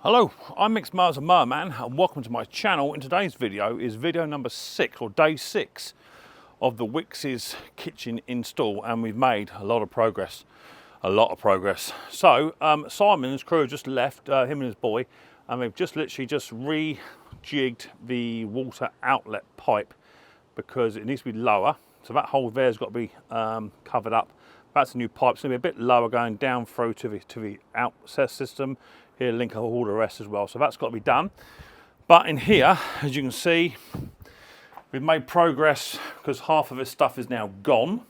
Hello, I'm Micks Mowers and Mower Man, and welcome to my channel. In today's video is video number 6 or day 6 of the Wickes kitchen install, and we've made a lot of progress. So Simon's crew have just left, him and his boy, and they've just literally rejigged the water outlet pipe because it needs to be lower. So that hole there's got to be covered up. That's a new pipe. It's going to be a bit lower going down through to the access system. Here, link all the rest as well. So that's got to be done. But in here, as you can see, we've made progress because half of this stuff is now gone,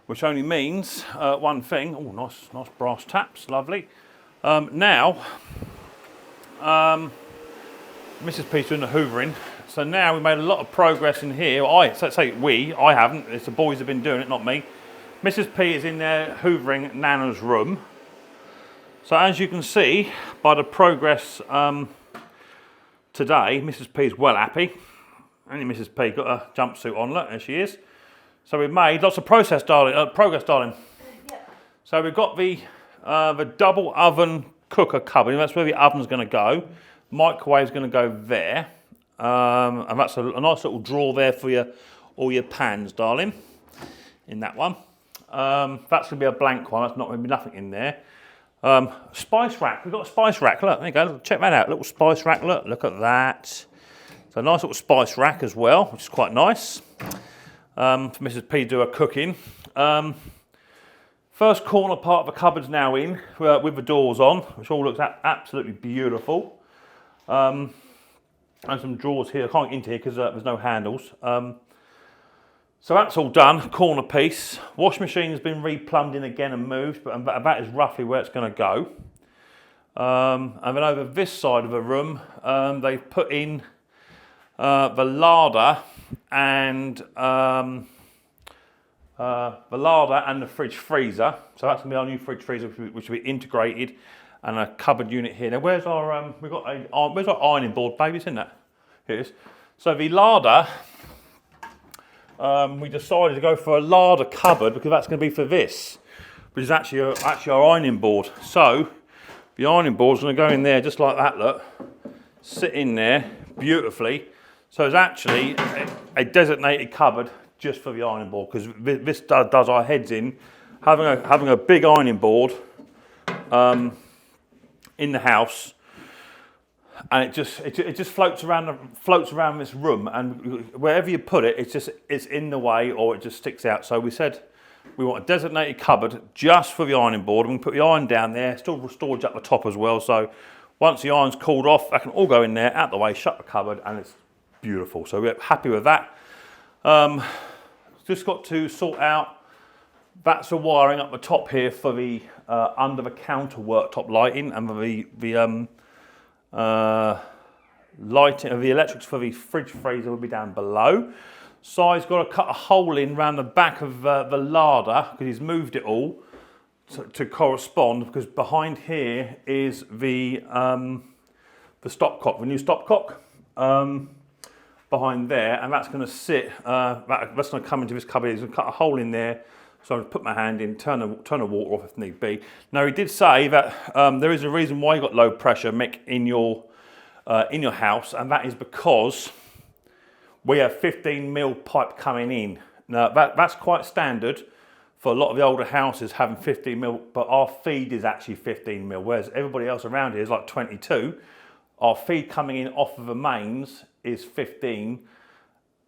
which only means one thing. Oh, nice brass taps, lovely. Now, Mrs. P's doing the hoovering. So now we've made a lot of progress in here. I haven't. It's the boys have been doing it, not me. Mrs. P is in there hoovering Nana's room. So as you can see by the progress today, Mrs. P is well happy. Only Mrs. P got a jumpsuit on, look, there she is. So we've made lots of progress, darling. Yep. So we've got the double oven cooker cupboard, that's where the oven's going to go. Microwave's going to go there. And that's a nice little drawer there for all your pans, darling, in that one. That's going to be a blank one, that's not going to be nothing in there. Spice rack, we've got a spice rack, look, there you go, check that out, little spice rack, look at that. So a nice little spice rack as well, which is quite nice. For Mrs. P to do her cooking. First corner part of the cupboard's now in, with the doors on, which all looks absolutely beautiful. And some drawers here, I can't get into here because there's no handles. So that's all done, corner piece. Wash machine has been replumbed in again and moved, but that is roughly where it's going to go. And then over this side of the room, they've put in the larder and the fridge freezer. So that's going to be our new fridge freezer, which will be integrated, and a cupboard unit here. Now where's our where's our ironing board, baby? It's in that. Here it is. So the larder. We decided to go for a larder cupboard because that's going to be for this, which is actually our ironing board. So the ironing board's going to go in there just like that, look, sit in there beautifully. So it's actually a designated cupboard just for the ironing board because this does our heads in. Having a big ironing board in the house. And it just floats around this room, and wherever you put it, it's in the way or it just sticks out. So we said we want a designated cupboard just for the ironing board. We can put the iron down there, still storage up the top as well. So once the iron's cooled off, that can all go in there, out the way, shut the cupboard, and it's beautiful. So we're happy with that. Just got to sort out. That's the wiring up the top here for the under the counter worktop lighting and the lighting of the electrics for the fridge freezer will be down below. Si's got to cut a hole in around the back of the larder because he's moved it all to correspond, because behind here is the stopcock, the new stopcock behind there, and that's going to sit. That's going to come into this cupboard. He's going to cut a hole in there. So I'm going to put my hand in, turn the water off if need be. Now he did say that there is a reason why you got low pressure, Mick, in your house, and that is because we have 15mm pipe coming in. Now that's quite standard for a lot of the older houses having 15mm, but our feed is actually 15mm, whereas everybody else around here is like 22. Our feed coming in off of the mains is 15.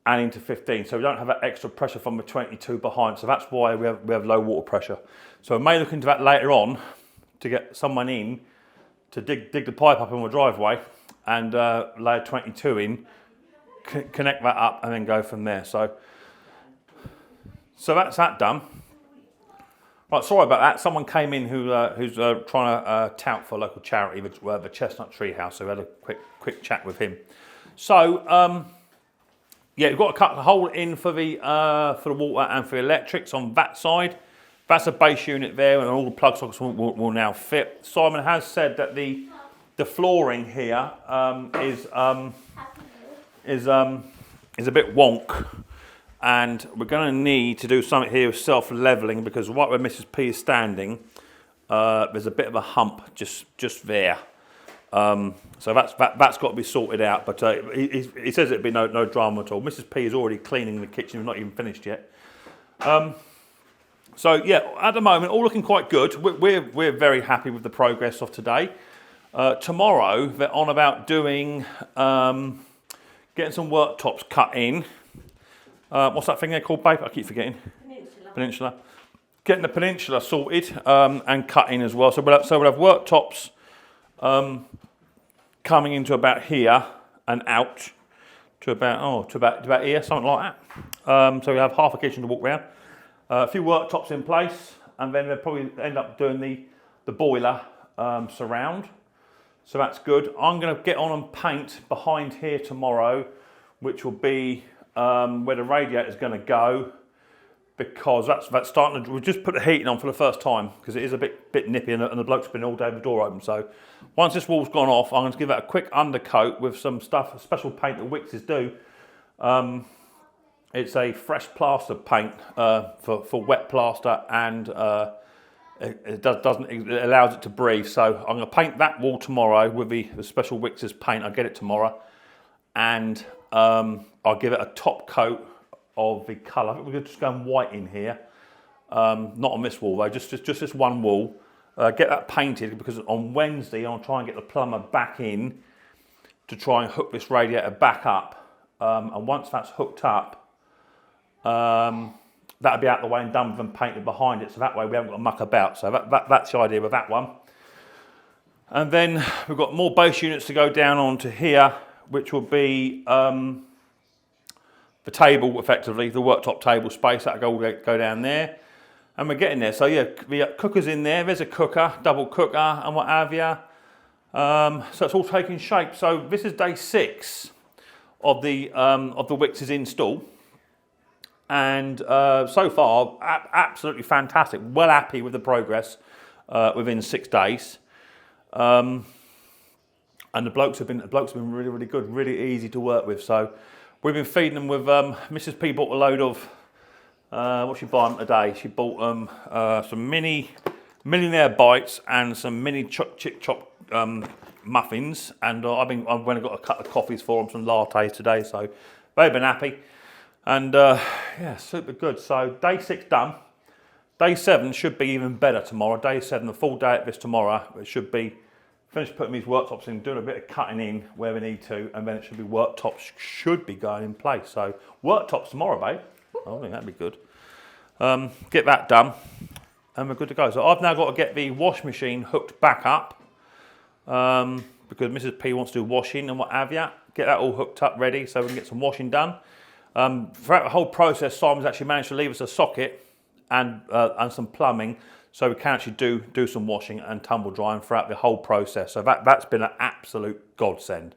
And into 15, so we don't have that extra pressure from the 22 behind, so that's why we have low water pressure. So we may look into that later on to get someone in to dig the pipe up in the driveway and lay a 22 in, connect that up, and then go from there. So that's that done. Right, sorry about that. Someone came in who's trying to tout for a local charity, the Chestnut Tree House. So we had a quick chat with him. So. Yeah, we've got to cut the hole in for the water and for the electrics on that side. That's a base unit there, and all the plug sockets will now fit. Simon has said that the flooring here is a bit wonk, and we're going to need to do something here with self-leveling because right where Mrs. P is standing, there's a bit of a hump just there. So that's got to be sorted out. But he says it'd be no drama at all. Mrs. P is already cleaning the kitchen. We've not even finished yet. So yeah, at the moment, all looking quite good. We're very happy with the progress of today. Tomorrow, they're on about doing, getting some worktops cut in. What's that thing they're called, babe? I keep forgetting. Peninsula. Getting the peninsula sorted and cut in as well. So we'll have worktops coming into about here and out to about here, something like that. So we have half a kitchen to walk around. A few worktops in place, and then we'll probably end up doing the boiler surround. So that's good. I'm going to get on and paint behind here tomorrow, which will be where the radiator is going to go, because that's starting to. We just put the heating on for the first time because it is a bit nippy, and the bloke's been all day with the door open. So once this wall's gone off, I'm going to give it a quick undercoat with some stuff, a special paint that Wickes do. It's a fresh plaster paint for wet plaster, and it allows it to breathe. So I'm going to paint that wall tomorrow with the special Wickes paint. I'll get it tomorrow, and I'll give it a top coat of the colour. I think we're going to just go white in here, not on this wall though, just this one wall. Get that painted, because on Wednesday I'll try and get the plumber back in to try and hook this radiator back up. And once that's hooked up, that'll be out of the way and done with and painted behind it, so that way we haven't got to muck about. So that's the idea with that one. And then we've got more base units to go down onto here, which will be the table, effectively, the worktop table space. That'll go down there. And we're getting there. So yeah, the cooker's in there. There's a cooker, double cooker and what have you. So it's all taking shape. So this is day 6 of the Wickes install. And so far, absolutely fantastic. Well happy with the progress within 6 days. And the blokes have been really, really good, really easy to work with. So we've been feeding them with, Mrs. P bought a load of, what she bought them today? She bought them some mini Millionaire Bites and some mini Chick Chop muffins. And I went and got a couple of coffees for them, some lattes today. So they've been happy. And yeah, super good. So day 6 done. Day 7 should be even better tomorrow. Day 7, the full day at this tomorrow. It should be finished putting these worktops in, doing a bit of cutting in where we need to, and then it should be worktops should be going in place. So worktops tomorrow, babe. I think that'd be good. Get that done, and we're good to go. So I've now got to get the wash machine hooked back up, because Mrs. P wants to do washing and what have you. Get that all hooked up, ready, so we can get some washing done. Throughout the whole process, Simon's actually managed to leave us a socket and some plumbing, so we can actually do some washing and tumble drying throughout the whole process. So that's been an absolute godsend,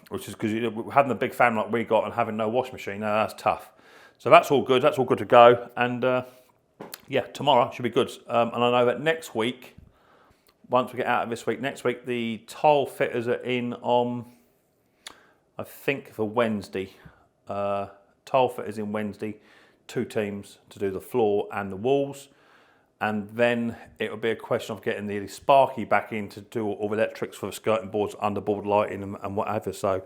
which is because having a big family like we got and having no wash machine, that's tough. So that's all good. That's all good to go. And yeah, tomorrow should be good. And I know that next week, once we get out of this week, next week the tile fitters are in on, I think, for Wednesday. Tile fitters in Wednesday, 2 teams to do the floor and the walls. And then it will be a question of getting the Sparky back in to do all the electrics for the skirting boards, underboard lighting and whatever. So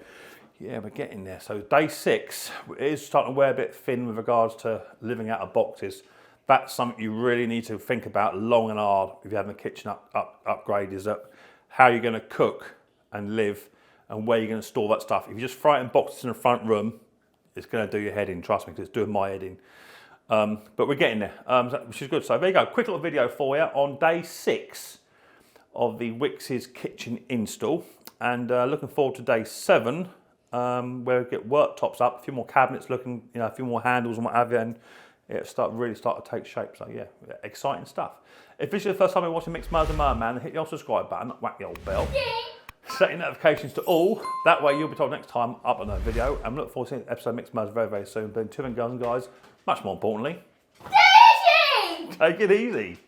yeah, we're getting there. So day 6 is starting to wear a bit thin with regards to living out of boxes. That's something you really need to think about long and hard if you're having a kitchen upgrade, is that how you're going to cook and live and where you're going to store that stuff. If you just throw it in boxes in the front room, it's going to do your head in, trust me, because it's doing my head in. But we're getting there, which is good. So there you go, quick little video for you on day 6 of the Wickes kitchen install. And looking forward to day 7, where we get worktops up, a few more cabinets looking, a few more handles and what have you, and it'll really start to take shape. So yeah, exciting stuff. If this is the first time you're watching Micks Mowers and Mower Man, hit the old subscribe button, whack the old bell. Set your notifications to all. That way you'll be told next time I upload a video. And look forward to seeing episode of Micks Mowers very, very soon. But until then, girls and guys, much more importantly, take it easy.